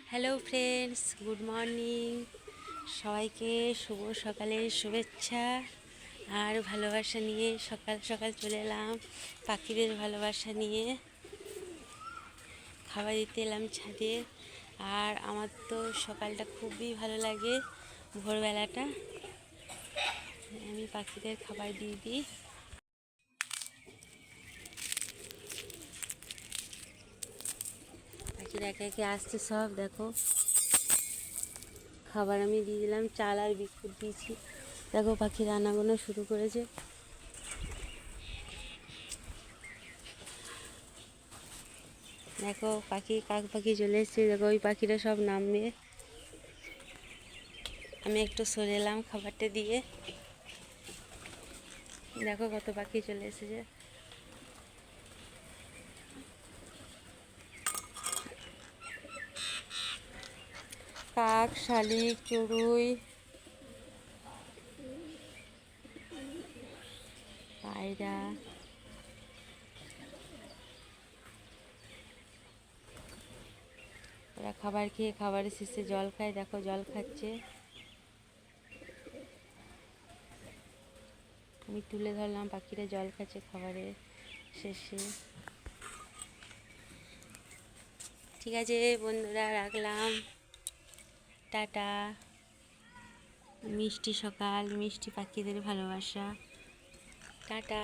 Hello friends, good morning. সবাইকে শুভ সকালের শুভেচ্ছা আর ভালোবাসা নিয়ে সকাল সকাল চলে এলাম পাখিদের ভালোবাসা নিয়ে। খাবার দিতে এলাম ছাদে। আর আমার তো সকালটা খুবই ভালো লাগে, ভোরবেলাটা। আমি পাখিদের খাবার দিয়ে দিই। পাখিরা একে একে আসছে সব, দেখো। খাবার আমি দিয়ে দিলাম, চাল আর বিস্কুট দিয়েছি। দেখো পাখি রান্নাগুলো শুরু করেছে। দেখো কাক পাখি চলে এসছে। দেখো ওই পাখিরা সব নামবে। আমি একটু সরে এলাম খাবারটা দিয়ে। দেখো কত পাখি চলে এসেছে। কাক, শালিক, চড়ুই, পায়রা। ওরা খাবার খেয়ে খাবারের শেষে জল খায়। দেখো জল খাচ্ছে। আমি তুলে ধরলাম পাখিরা জল খাচ্ছে খাবারের শেষে। ঠিক আছে বন্ধুরা, রাখলাম। টাটা। মিষ্টি সকাল, মিষ্টি পাখিদের ভালোবাসা। টাটা।